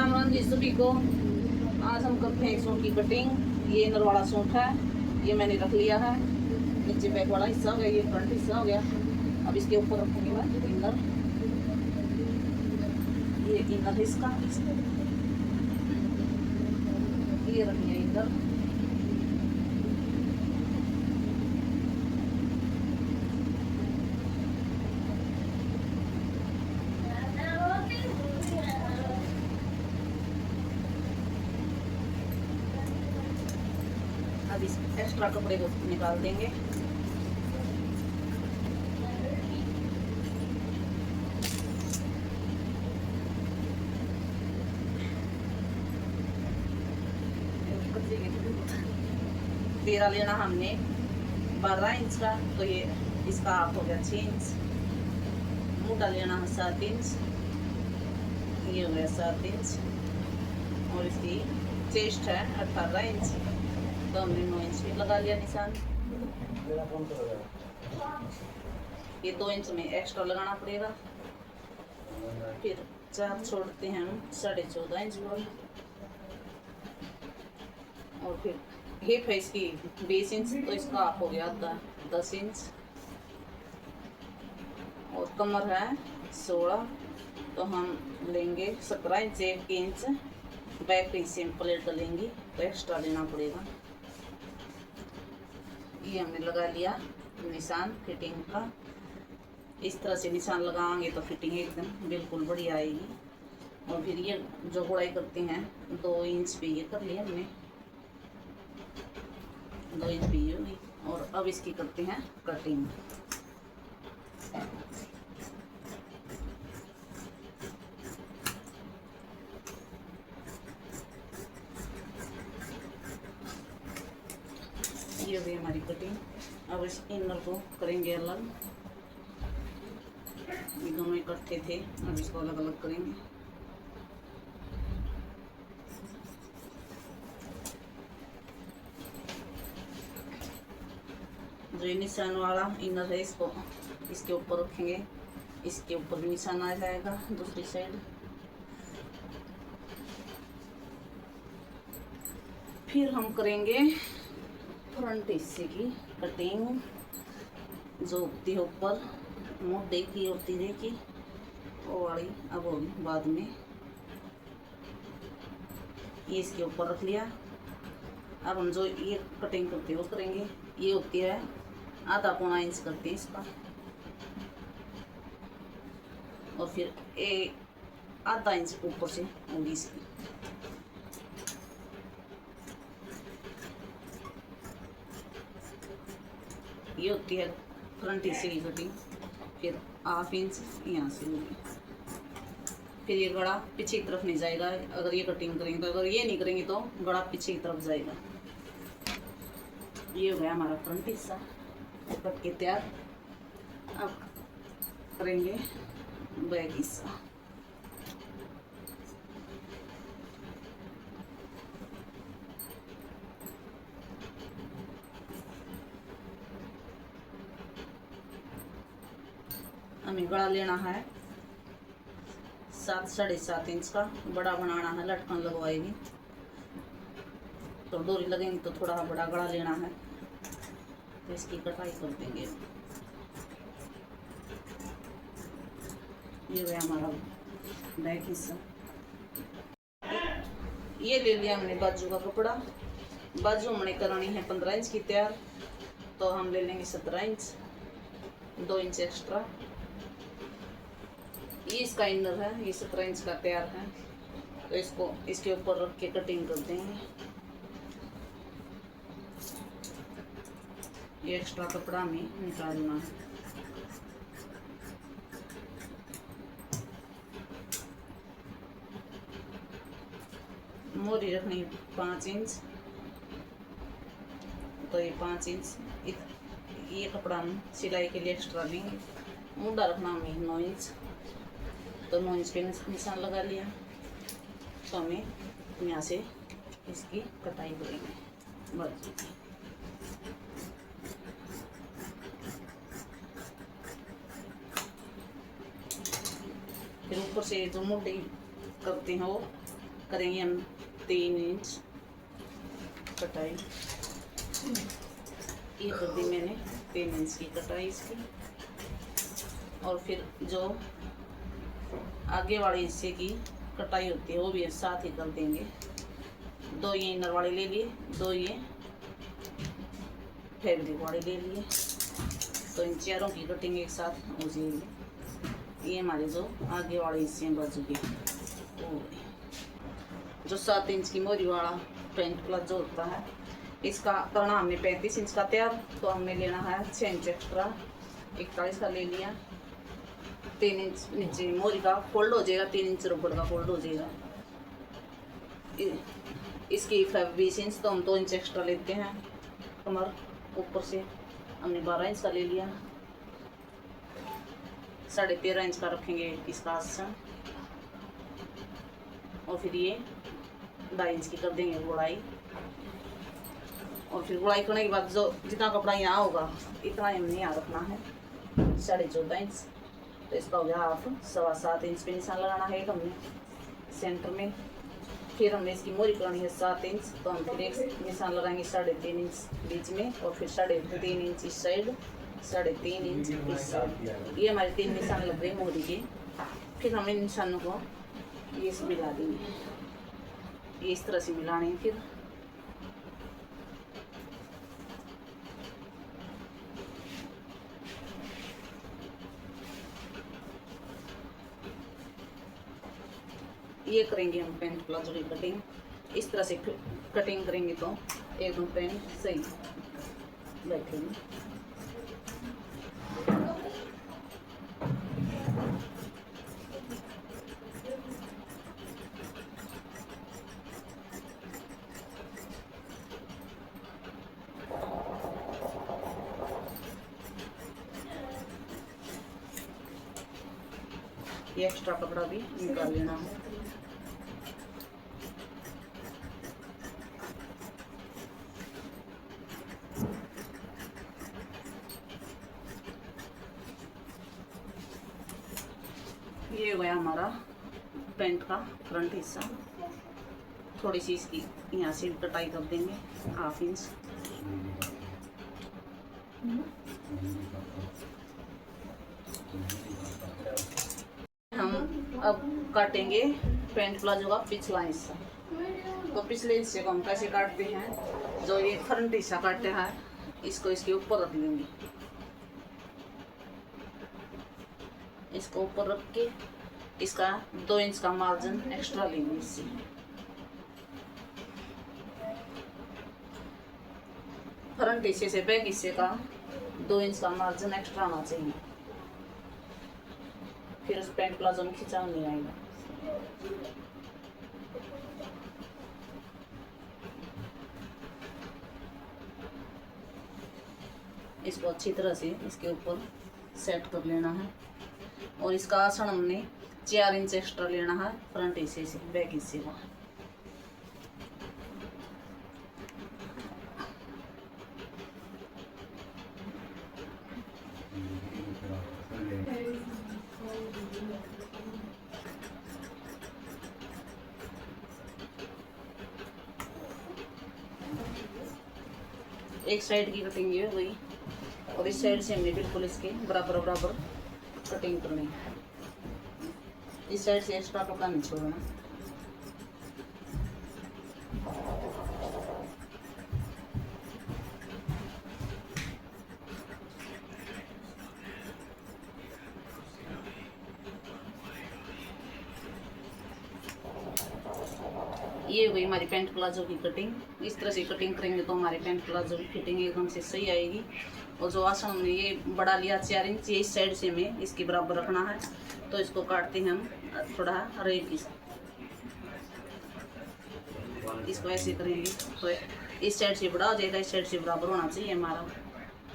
राम राम जी सभी को। आज हम करते हैं सूट की कटिंग। ये इनर वाला सूट है, ये मैंने रख लिया है। नीचे बैक वाला हिस्सा हो गया, ये फ्रंट हिस्सा हो गया। अब इसके ऊपर रखूंगी मैं इनर, ये इनर इसका, ये रखिए इनर। अब इस एक्स्ट्रा कपड़े को निकाल देंगे। तेरा लेना हमने 12 इंच का, तो ये इसका हाफ हो गया 6 इंच। मोटा लेना है 7 इंच, ये हो गया 7 इंच। और इसकी चेस्ट है 18 इंच, तो हमने 9 इंच भी लगा लिया निशान। ये 2 इंच में एक्स्ट्रा लगाना पड़ेगा। फिर चाप छोड़ते हैं हम 14.5 इंच पर। और फिर हिप है इसकी 20 इंच, तो इसका हाफ हो गया 10 इंच। और कमर है 16, तो हम लेंगे 17 इंच। 1 इंच बैक पे सेम प्लेट डलेंगी, तो एक्स्ट्रा लेना पड़ेगा। ये हमने लगा लिया निशान फिटिंग का। इस तरह से निशान लगाएंगे तो फिटिंग एकदम बिल्कुल बढ़िया आएगी। और फिर ये जो गुड़ाई करते हैं 2 इंच पे ये कर लिया हमने, 2 इंच पे ये हुई। और अब इसकी करते हैं कटिंग। ये भी हमारी कटिंग। अब इस इनर को करेंगे अलग। ये दोनों इकट्ठे थे, अब इसको अलग अलग करेंगे। जो ये निशान वाला इनर है, इसको इसके ऊपर रखेंगे। इसके ऊपर भी निशान आ जाएगा दूसरी साइड। फिर हम करेंगे फ्रंट हिस्से की कटिंग। जो उगती है ऊपर मोटे की और तीरे की, वो वाली अब होगी बाद में। ये इसके ऊपर रख लिया। अब हम जो ये कटिंग करते हैं वो करेंगे। ये होती है 1/2 इंच करते हैं इसका। और फिर 1/2 इंच ऊपर से होगी इसकी। ये होती है फ्रंट हिस्से की कटिंग। फिर 1/2 इंच यहाँ से होगी। फिर ये गड़ा पीछे की तरफ नहीं जाएगा अगर ये कटिंग करेंगे, तो अगर ये नहीं करेंगे तो गड़ा पीछे की तरफ जाएगा। ये हो गया हमारा फ्रंट हिस्सा कट के तैयार। अब करेंगे बैक हिस्सा। हमें गला लेना है 7-7.5 इंच का। बड़ा बनाना है, लटकन लगवाएगी तो डोरी लगेंगी, तो थोड़ा बड़ा गला लेना है। तो इसकी कटाई कर देंगे। ये है हमारा बैक हिस्सा। ये ले लिया हमने बाजू का कपड़ा। बाजू हमने करानी है 15 इंच की तैयार, तो हम ले लेंगे 17 इंच, 2 इंच एक्स्ट्रा। ये इसका इनर है, ये 17 इंच का तैयार है, तो इसको इसके ऊपर रख के कटिंग कर देंगे। ये एक्स्ट्रा कपड़ा में निकालना है। मोरी रखनी 5 इंच, तो ये 5 इंच ये कपड़ा हम सिलाई के लिए एक्स्ट्रा लेंगे। मुंडा रखना हमें 9 इंच, तो 9 इंच पे निशान लगा लिया। तो हमें यहाँ से इसकी कटाई करेंगे बाजू की। फिर ऊपर से जो मोटी करते हैं वो करेंगे हम 3 इंच कटाई। ये कर दी मैंने 3 इंच की कटाई इसकी। और फिर जो आगे वाले हिस्से की कटाई होती है वो भी साथ ही कर देंगे। 2 ये इनर वाले ले लिए, 2 ये फैब्रिक वाले ले लिए, तो इन चारों की कटिंग एक साथ हो जाएगी। ये हमारे जो आगे वाले हिस्से हैं बाजू के, वो जो 7 इंच की मोरी वाला पैंट प्लाजो होता है, इसका करना हमने 35 इंच का तैयार, तो हमने लेना है 6 इंच एक्स्ट्रा, 41 का ले लिया। 3 इंच नीचे मोरी का फोल्ड हो जाएगा, 3 इंच रबड़ का फोल्ड हो जाएगा। इसकी 20 इंच, तो हम 2 इंच एक्स्ट्रा लेते हैं। कमर ऊपर से हमने 12 इंच का ले लिया, 13.5 इंच का रखेंगे इसका आसन। और फिर ये 2.5 इंच की कर देंगे गुड़ाई। और फिर गुड़ाई करने के बाद जो जितना कपड़ा यहाँ होगा इतना हमने यहाँ रखना है 14.5 इंच, तो इसका हो गया हाफ। 7.25 इंच पे निशान लगाना है हमने सेंटर में। फिर हमने इसकी मोरी करनी है 7 इंच, तो हम फिर एक निशान लगाएंगे 3.5 इंच बीच में, और फिर 3.5 इंच इस साइड, 3.5 इंच इस साइड। ये हमारे 3 निशान लग गए मोरी के। फिर हम इन निशानों को ये से मिला देंगे, ये इस तरह से मिलाने हैं। फिर ये करेंगे हम पैंट प्लाजो की कटिंग। इस तरह से कटिंग करेंगे तो एकदम पैंट सही बैठेगी। ये एक्स्ट्रा कपड़ा भी निकाल लेना है। ये हो गया हमारा पैंट का फ्रंट हिस्सा। थोड़ी सी इसकी यहाँ से कटाई कर देंगे 1/2 इंच। हम अब काटेंगे पैंट प्लाजो का पिछला हिस्सा। तो पिछले हिस्से को हम कैसे काटते हैं, जो ये फ्रंट हिस्सा काटते हैं इसको इसके ऊपर रख लेंगे। इसको ऊपर रख के इसका 2 इंच का मार्जिन एक्स्ट्रा लेंगे इससे। फ्रंट हिस्से से बैक हिस्से का 2 इंच का मार्जिन एक्स्ट्रा आना चाहिए, फिर उस पैंट प्लाजो में खिंचाव नहीं आएगा। इसको अच्छी तरह से इसके ऊपर सेट कर लेना है। और इसका आसन हमने 4 इंच एक्स्ट्रा लेना है फ्रंट हिस्से से बैक हिस्से का। एक साइड की कटिंग ये हो गई, और इस साइड से हमने बिल्कुल इसके बराबर बराबर कटिंग करनी है। इस साइड से एक्स्ट्रा कपड़ा नहीं छोड़ना। ये हुई हमारी पैंट प्लाजो की कटिंग। इस तरह से कटिंग करेंगे तो हमारे पैंट प्लाजो की फिटिंग एकदम से सही आएगी। और जो आसन हमने ये बड़ा लिया 4 इंच, ये इस साइड से हमें इसके बराबर रखना है, तो इसको काटते हैं हम थोड़ा रेब की। इसको ऐसे करेंगे तो इस साइड से बड़ा हो जाएगा, इस साइड से बराबर होना चाहिए हमारा।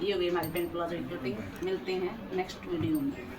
ये हो गई हमारी पैंट प्लाजो की कटिंग। मिलते हैं नेक्स्ट वीडियो में।